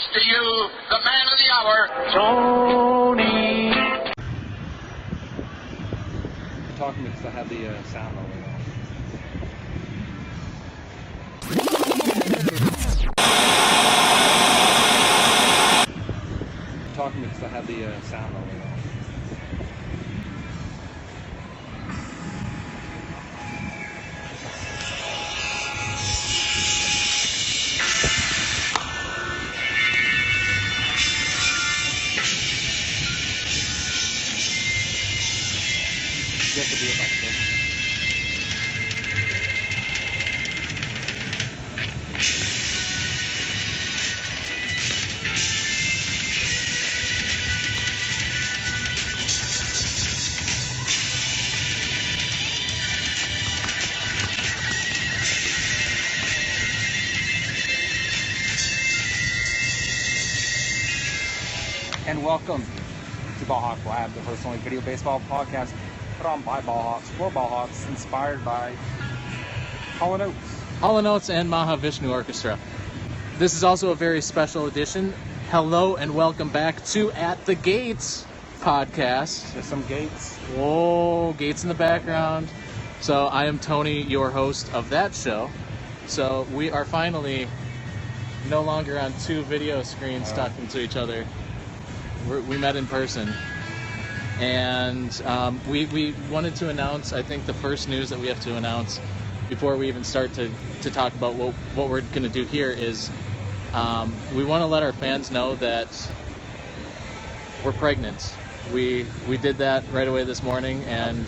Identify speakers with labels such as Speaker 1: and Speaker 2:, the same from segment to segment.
Speaker 1: introduce to you the man of the hour,
Speaker 2: Tony.
Speaker 3: I'm talking because I have the sound all the way off. I'm talking because I have the sound all the way off. You have to do it like this. And welcome to Ballhawk Lab, the first and only video baseball podcast put on by Ballhawks, for Ballhawks, inspired by Hall & Oates.
Speaker 4: Hall & Oates and Mahavishnu Orchestra. This is also a very special edition. Hello and welcome back to At the Gates podcast.
Speaker 3: There's some gates.
Speaker 4: Whoa, gates in the background. So I am Tony, your host of that show. So we are finally no longer on two video screens talking to each other. We met in person. And we wanted to announce, I think the first news that we have to announce before we even start to talk about what we're going to do here is we want to let our fans know that we're pregnant. We did that right away this morning, and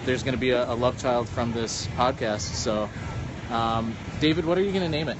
Speaker 4: there's going to be a love child from this podcast. So, David, what are you going to name it?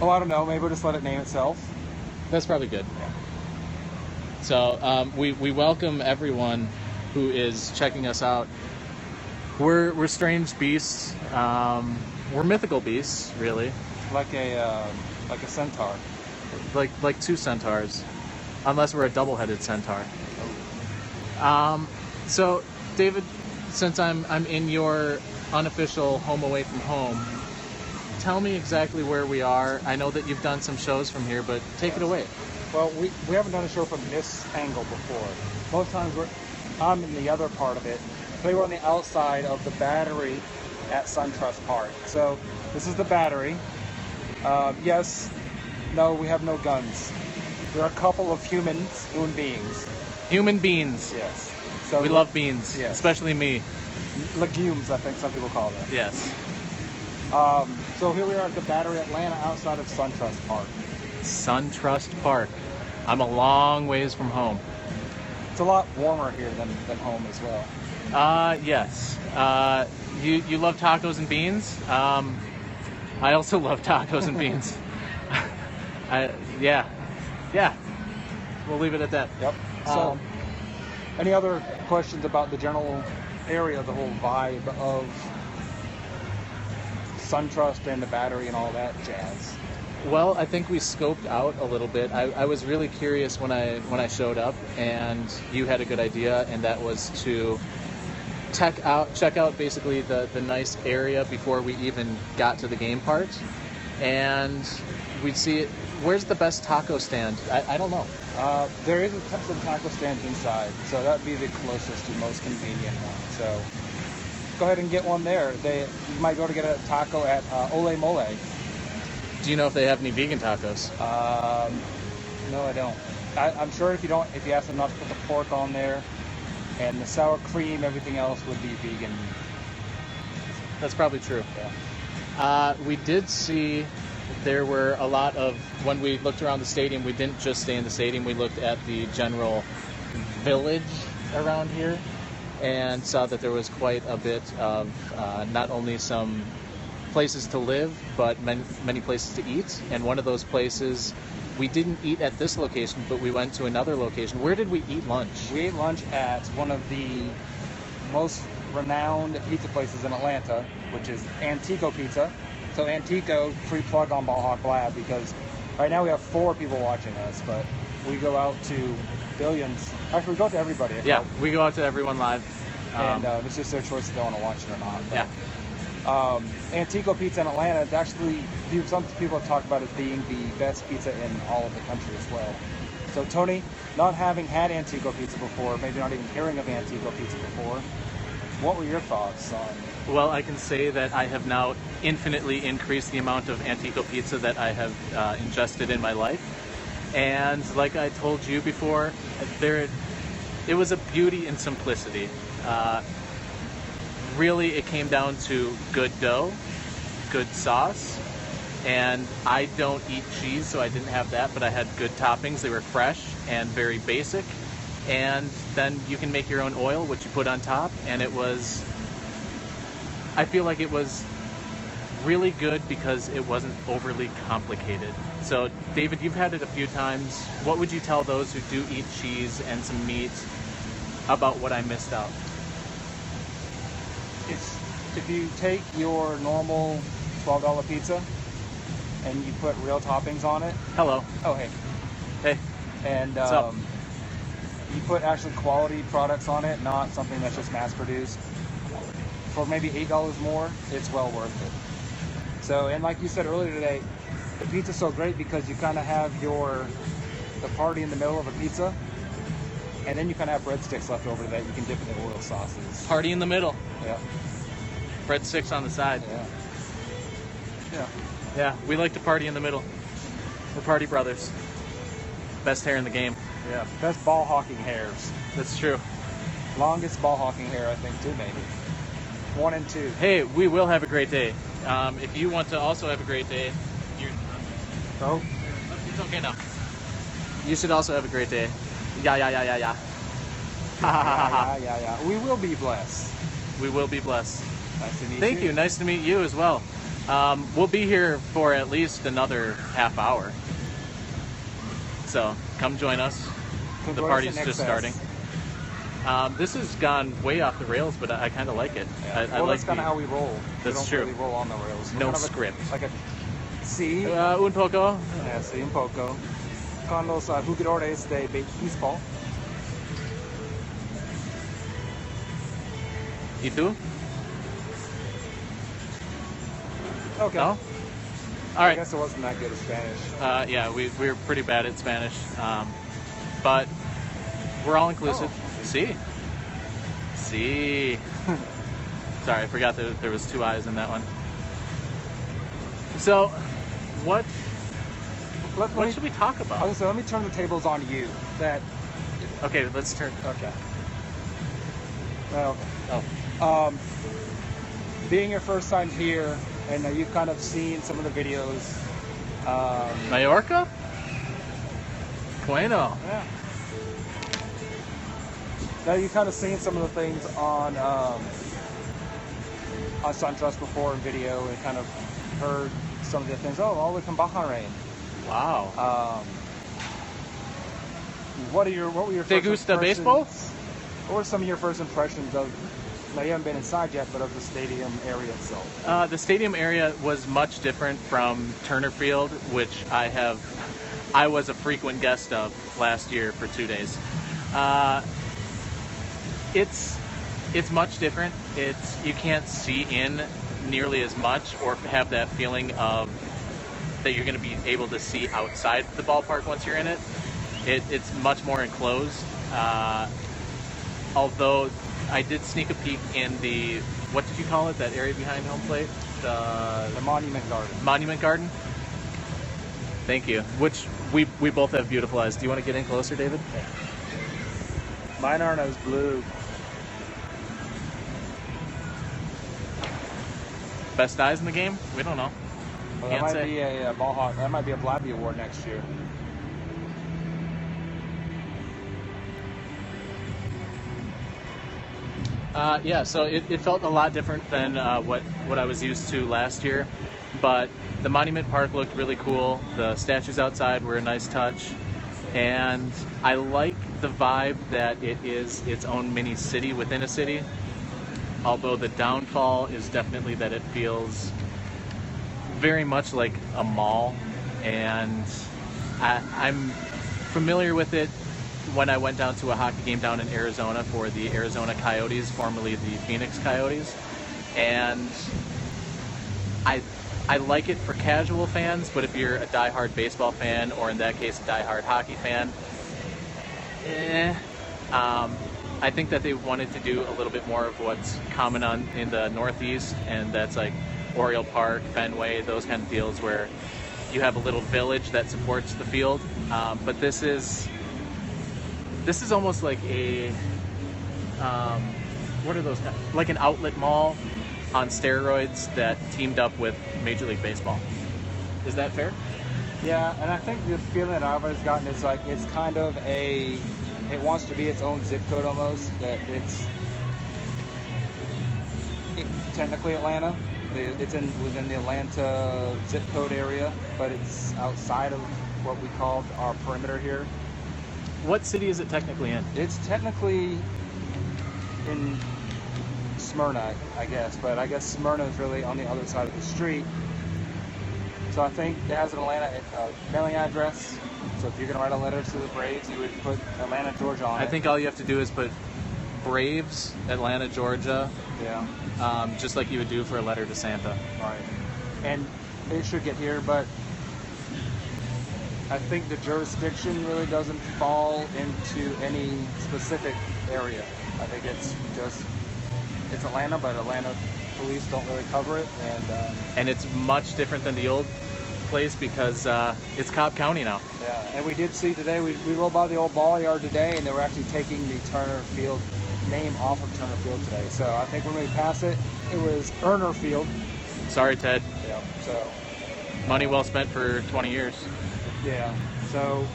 Speaker 3: Oh, I don't know. Maybe we'll just let it name itself.
Speaker 4: That's probably good.
Speaker 3: Yeah.
Speaker 4: So we welcome everyone who is checking us out. We're strange beasts. We're mythical beasts, really.
Speaker 3: Like a centaur.
Speaker 4: Like two centaurs, unless we're a double-headed centaur. So, David, since I'm in your unofficial home away from home, tell me exactly where we are. I know that you've done some shows from here, but take it away.
Speaker 3: Well, we haven't done a show from this angle before. Most times I'm in the other part of it. Today we're on the outside of the battery at SunTrust Park. So this is the battery. Yes, no, we have no guns. We're a couple of human beings.
Speaker 4: Human beings.
Speaker 3: Yes. So
Speaker 4: we love beans,
Speaker 3: yes.
Speaker 4: Especially me.
Speaker 3: Legumes, I think some people call them.
Speaker 4: Yes.
Speaker 3: So here we are at the Battery Atlanta outside of SunTrust Park.
Speaker 4: SunTrust Park. I'm a long ways from home.
Speaker 3: It's a lot warmer here than home as well.
Speaker 4: Yes. You love tacos and beans? I also love tacos and beans. Yeah. We'll leave it at that.
Speaker 3: Yep. So, any other questions about the general area, the whole vibe of SunTrust and the battery and all that jazz?
Speaker 4: Well, I think we scoped out a little bit. I was really curious when I showed up, and you had a good idea, and that was to check out basically the nice area before we even got to the game part, and we'd see it. Where's the best taco stand? I don't know.
Speaker 3: There is some taco stands inside, so that'd be the closest to most convenient one. So go ahead and get one there. You might go to get a taco at Ole Mole.
Speaker 4: Do you know if they have any vegan tacos?
Speaker 3: No, I don't. I'm sure if you ask them not to put the pork on there, and the sour cream, everything else would be vegan.
Speaker 4: That's probably true.
Speaker 3: Yeah.
Speaker 4: We did see there were a lot of, when we looked around the stadium, we didn't just stay in the stadium, we looked at the general village around here and saw that there was quite a bit of not only some places to live, but many places to eat. And one of those places, we didn't eat at this location, but we went to another location. Where did we eat lunch?
Speaker 3: We ate lunch at one of the most renowned pizza places in Atlanta, which is Antico Pizza. So Antico, free plug on Ballhawk Lab, because right now we have 4 people watching us, but we go out to billions. Actually, we go out to everybody.
Speaker 4: Yeah, we go out to everyone live.
Speaker 3: And it's just their choice if they want to watch it or not. But
Speaker 4: yeah.
Speaker 3: Antico Pizza in Atlanta is actually, some people have talked about it being the best pizza in all of the country as well. So Tony, not having had Antico Pizza before, maybe not even hearing of Antico Pizza before, what were your thoughts on?
Speaker 4: Well, I can say that I have now infinitely increased the amount of Antico Pizza that I have ingested in my life. And like I told you before, it was a beauty in simplicity. Really, it came down to good dough, good sauce, and I don't eat cheese, so I didn't have that, but I had good toppings. They were fresh and very basic. And then you can make your own oil, which you put on top, and I feel like it was really good because it wasn't overly complicated. So, David, you've had it a few times. What would you tell those who do eat cheese and some meat about what I missed out?
Speaker 3: If you take your normal $12 pizza and you put real toppings on it.
Speaker 4: Hello.
Speaker 3: Oh, hey.
Speaker 4: Hey.
Speaker 3: And
Speaker 4: What's up?
Speaker 3: you put actually quality products on it, not something that's just mass produced. For maybe $8 more, it's well worth it. So, and like you said earlier today, the pizza's so great because you kind of have the party in the middle of a pizza, and then you kind of have breadsticks left over that you can dip in the oil sauces.
Speaker 4: Party in the middle.
Speaker 3: Yeah.
Speaker 4: Breadsticks on the side.
Speaker 3: Yeah. Yeah.
Speaker 4: Yeah, we like to party in the middle. We're party brothers. Best hair in the game.
Speaker 3: Yeah. Best ball hawking hairs.
Speaker 4: That's true.
Speaker 3: Longest ball hawking hair, I think, too, maybe. 1 and 2.
Speaker 4: Hey, we will have a great day. If you want to also have a great day,
Speaker 3: Oh.
Speaker 4: it's okay now. You should also have a great day. Yeah.
Speaker 3: Yeah. We will be blessed.
Speaker 4: We will be blessed.
Speaker 3: Nice to meet
Speaker 4: Thank you. Nice to meet you as well. We'll be here for at least another half hour. So come join us. The party's just starting. This has gone way off the rails, but I kind of like it.
Speaker 3: Yeah.
Speaker 4: I like
Speaker 3: that's kind of how we roll.
Speaker 4: That's
Speaker 3: we don't
Speaker 4: true.
Speaker 3: really roll on the rails. We're
Speaker 4: No
Speaker 3: kind of
Speaker 4: script.
Speaker 3: Like a sí.
Speaker 4: Un poco.
Speaker 3: Sí, un poco. Con los jugadores de béisbol.
Speaker 4: ¿Y tú?
Speaker 3: Okay.
Speaker 4: No? All
Speaker 3: I
Speaker 4: right.
Speaker 3: guess it wasn't that good at Spanish.
Speaker 4: Yeah, we're pretty bad at Spanish, but we're all inclusive.
Speaker 3: Oh.
Speaker 4: See. Sorry, I forgot that there was 2 eyes in that one. So, what should we talk about?
Speaker 3: Okay, so let me turn the tables on you.
Speaker 4: Okay, let's turn.
Speaker 3: Okay. Well,
Speaker 4: Oh,
Speaker 3: being your first time here, and you've kind of seen some of the videos.
Speaker 4: Mallorca? Bueno.
Speaker 3: Yeah. Now you've kind of seen some of the things on SunTrust before in video, and kind of heard some of the things. Oh, all the way from Bahrain.
Speaker 4: Wow.
Speaker 3: What were your
Speaker 4: Te
Speaker 3: first
Speaker 4: gusta
Speaker 3: impressions?
Speaker 4: baseball?
Speaker 3: What were some of your first impressions of? Now you haven't been inside yet, but of the stadium area itself.
Speaker 4: The stadium area was much different from Turner Field, which I was a frequent guest of last year for 2 days. It's much different. You can't see in nearly as much or have that feeling of that you're going to be able to see outside the ballpark once you're in it. It's much more enclosed. Although I did sneak a peek in the, what did you call it, that area behind home plate?
Speaker 3: The Monument Garden.
Speaker 4: Monument Garden? Thank you. Which we both have beautiful eyes. Do you want to get in closer, David?
Speaker 3: Mine aren't as blue.
Speaker 4: Best eyes in the game? We don't know.
Speaker 3: Well, that
Speaker 4: Can't
Speaker 3: might
Speaker 4: say.
Speaker 3: be a ball hawk. That might be a Blabby Award next year.
Speaker 4: Yeah, so it felt a lot different than what I was used to last year, but the Monument Park looked really cool. The statues outside were a nice touch, and I like the vibe that it is its own mini city within a city, although the downfall is definitely that it feels very much like a mall, and I'm familiar with it when I went down to a hockey game down in Arizona for the Arizona Coyotes, formerly the Phoenix Coyotes. And I like it for casual fans, but if you're a diehard baseball fan, or in that case, a diehard hockey fan, I think that they wanted to do a little bit more of what's common in the Northeast, and that's like Oriole Park, Fenway, those kind of deals where you have a little village that supports the field. But this is almost like a what are those? Like an outlet mall on steroids that teamed up with Major League Baseball. Is that fair?
Speaker 3: Yeah, and I think the feeling that I've always gotten is like it's kind of it wants to be its own zip code almost. That it's technically Atlanta. It's within the Atlanta zip code area, but it's outside of what we call our perimeter here.
Speaker 4: What city is it technically in?
Speaker 3: It's technically in Smyrna, I guess, but I guess Smyrna is really on the other side of the street. So I think it has an Atlanta mailing address. So if you're going to write a letter to the Braves, you would put Atlanta, Georgia on it.
Speaker 4: I think all you have to do is put Braves, Atlanta, Georgia.
Speaker 3: Yeah.
Speaker 4: Just like you would do for a letter to Santa.
Speaker 3: Right. And it should get here, but I think the jurisdiction really doesn't fall into any specific area. I think it's Atlanta, but Atlanta police don't really cover it,
Speaker 4: and it's much different than the old place because it's Cobb County now.
Speaker 3: Yeah, and we did see today, we rolled by the old ball yard today, and they were actually taking the Turner Field name off of Turner Field today. So I think when we pass it, it was Erner Field.
Speaker 4: Sorry, Ted.
Speaker 3: Yeah. So
Speaker 4: money well spent for 20 years.
Speaker 3: Yeah. So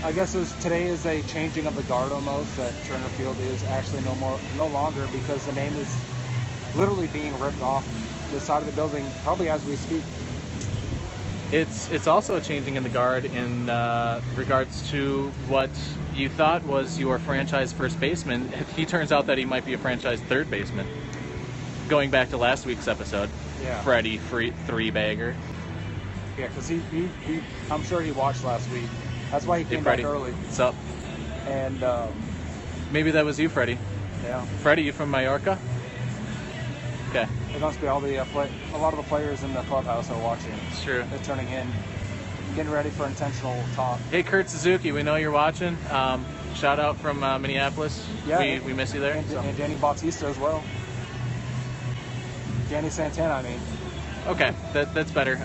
Speaker 3: I guess today is a changing of the guard almost, that Turner Field is actually no longer, because the name is literally being ripped off the side of the building probably as we speak.
Speaker 4: It's also a changing in the guard in regards to what you thought was your franchise first baseman. He turns out that he might be a franchise third baseman. Going back to last week's episode,
Speaker 3: yeah.
Speaker 4: Freddie three-bagger.
Speaker 3: Yeah, because he I'm sure he watched last week. That's why he came back early.
Speaker 4: What's up?
Speaker 3: And
Speaker 4: maybe that was you, Freddie.
Speaker 3: Yeah.
Speaker 4: Freddie, you from Mallorca? Okay.
Speaker 3: It must be all the a lot of the players in the clubhouse are watching.
Speaker 4: It's true.
Speaker 3: They're turning in, getting ready for intentional talk.
Speaker 4: Hey, Kurt Suzuki, we know you're watching. Shout out from Minneapolis.
Speaker 3: Yeah,
Speaker 4: we miss you there.
Speaker 3: And Danny Bautista as well. Danny Santana, I mean.
Speaker 4: Okay, that's better.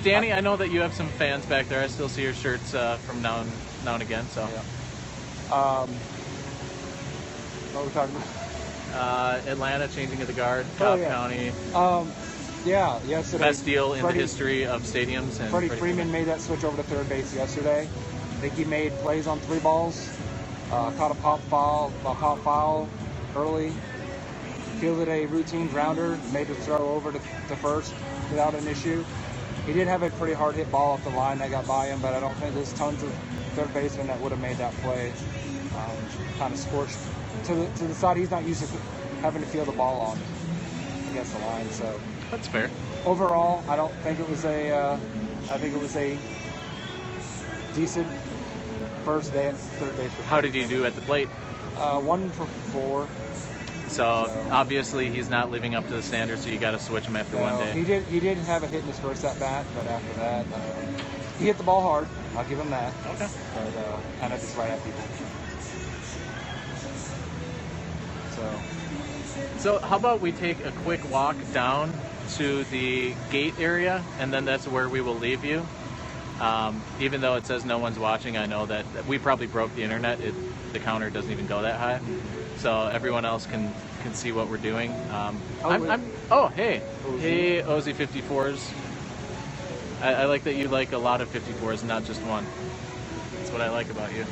Speaker 4: Danny, I know that you have some fans back there. I still see your shirts from now and again. So.
Speaker 3: Yeah. What were we talking about?
Speaker 4: Atlanta changing of the guard, Cobb County.
Speaker 3: Yeah, yesterday.
Speaker 4: Best deal in the history of stadiums. And
Speaker 3: Freddie Freeman made that switch over to third base yesterday. I think he made plays on 3 balls. Caught a pop foul early. Fielded a routine grounder. Made the throw over to first without an issue. He did have a pretty hard hit ball off the line that got by him, but I don't think there's tons of third basemen that would have made that play. Kind of scorched to the side he's not used to having to field the ball on against the line. So
Speaker 4: that's fair.
Speaker 3: Overall, I don't think it was I think it was a decent first day at third base.
Speaker 4: How did he do at the plate?
Speaker 3: 1 for 4.
Speaker 4: So obviously he's not living up to the standard, so you got to switch him after one day.
Speaker 3: He did have a hit in his first at bat, but after that, he hit the ball hard. I'll give him that.
Speaker 4: Okay.
Speaker 3: But kind of just right at people.
Speaker 4: So how about we take a quick walk down to the gate area, and then that's where we will leave you. Even though it says no one's watching, I know that we probably broke the internet. The counter doesn't even go that high, so everyone else can see what we're doing. Hey OZ54s. I like that you like a lot of 54s, not just one. That's what I like about you.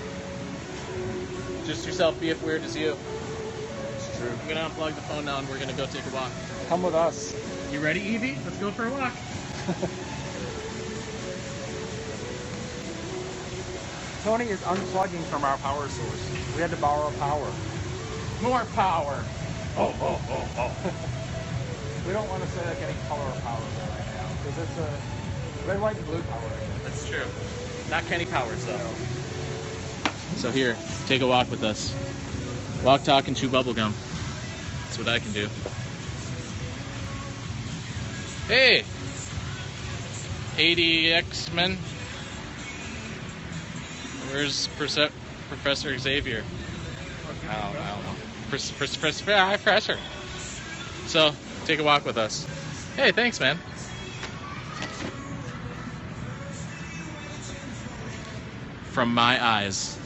Speaker 4: Just yourself, be as weird as you.
Speaker 3: It's true.
Speaker 4: I'm gonna unplug the phone now, and we're gonna go take a walk.
Speaker 3: Come with us.
Speaker 4: You ready, Evie? Let's go for a walk.
Speaker 3: Tony is unplugging from our power source. We had to borrow power.
Speaker 4: More power. Oh.
Speaker 3: We don't want to say like any color of power right now, because it's a red, white, and blue power.
Speaker 4: That's true. Not Kenny Powers, though. No. So here, take a walk with us. Walk, talk, and chew bubble gum. That's what I can do. Hey! 80 X-Men. Where's Professor Xavier? I don't know. Professor. So, take a walk with us. Hey, thanks, man. From my eyes.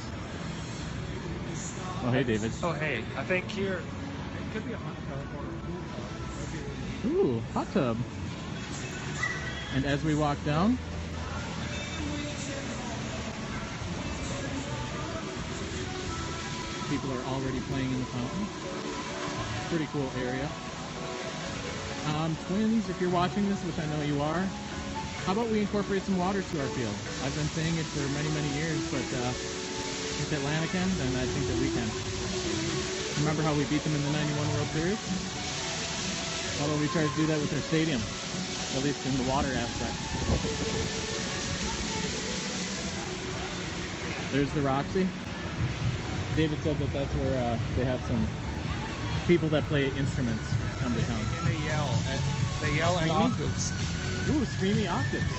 Speaker 4: Oh, hey, David.
Speaker 3: Oh, hey. I think here it could be a hot tub or a pool tub.
Speaker 4: Ooh, hot tub. And as we walk down, people are already playing in the fountain. Pretty cool area. Twins, if you're watching this, which I know you are, how about we incorporate some water to our field? I've been saying it for many, many years, but if Atlanta can, then I think that we can. Remember how we beat them in the 91 World Series? How about we try to do that with our stadium? At least in the water aspect. There's the Roxy. David said that that's where they have some people that play instruments come to town.
Speaker 3: And they yell at octaves.
Speaker 4: Ooh, streamy octaves.
Speaker 3: It's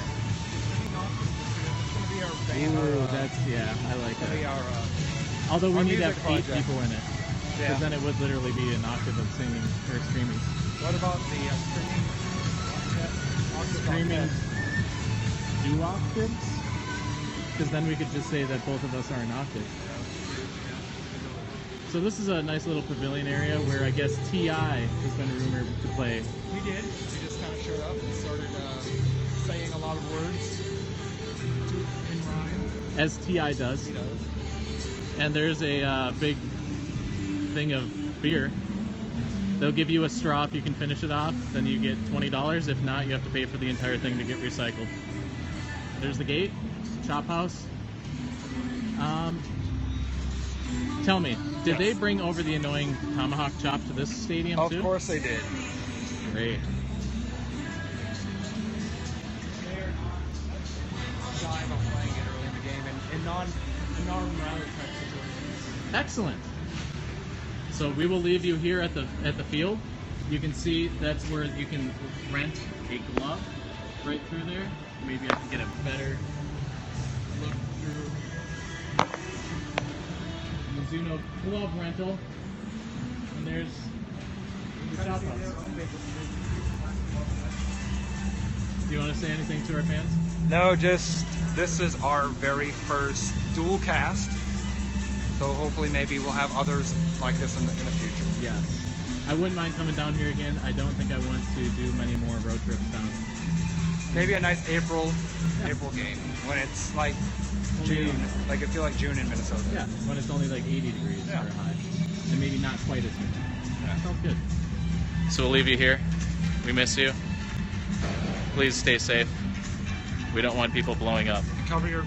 Speaker 3: going to be our band.
Speaker 4: Ooh, that's, yeah, I like
Speaker 3: It's going to be
Speaker 4: that.
Speaker 3: our,
Speaker 4: Although we
Speaker 3: our
Speaker 4: need to have
Speaker 3: music
Speaker 4: 8
Speaker 3: project.
Speaker 4: people in it. Because then it would literally be an octave of singing, or streaming.
Speaker 3: What about the streaming?
Speaker 4: Streaming do octaves? Because then we could just say that both of us are an octave. So this is a nice little pavilion area where I guess T.I. has been rumored to play.
Speaker 3: We did. We just kind of showed up and started saying a lot of words in rhyme.
Speaker 4: As T.I. does.
Speaker 3: He does.
Speaker 4: And there's a big thing of beer. They'll give you a straw if you can finish it off, then you get $20. If not, you have to pay for the entire thing to get recycled. There's the gate, chop house. Tell me, did they bring over the annoying tomahawk chop to this stadium too?
Speaker 3: Of course they did.
Speaker 4: Great.
Speaker 3: They're shy about playing it early in the game in non-rally type situations.
Speaker 4: Excellent. So we will leave you here at the field. You can see that's where you can rent a glove right through there. Maybe I can get a better look through Mizuno glove rental. And there's the shop house. Do you want to say anything to our fans?
Speaker 3: No, just this is our very first dual cast. So hopefully maybe we'll have others like this in the future.
Speaker 4: Yes. I wouldn't mind coming down here again. I don't think I want to do many more road trips down.
Speaker 3: Maybe a nice April game when it's like June. Like it feel like June in Minnesota.
Speaker 4: Yeah, when it's only like 80 degrees
Speaker 3: Yeah.
Speaker 4: or high. And maybe not quite as good.
Speaker 3: Yeah.
Speaker 4: Sounds good. So we'll leave you here. We miss you. Please stay safe. We don't want people blowing up.
Speaker 3: Cover your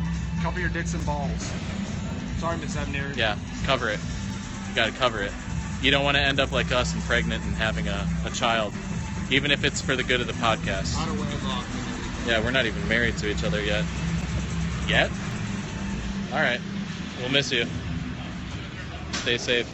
Speaker 3: dicks and balls. Sorry, Miss Ebner.
Speaker 4: Yeah, cover it. You gotta cover it. You don't want to end up like us and pregnant and having a child, even if it's for the good of the podcast.
Speaker 3: Out of wedlock and everything.
Speaker 4: Yeah, we're not even married to each other yet. Yet? Alright. We'll miss you. Stay safe.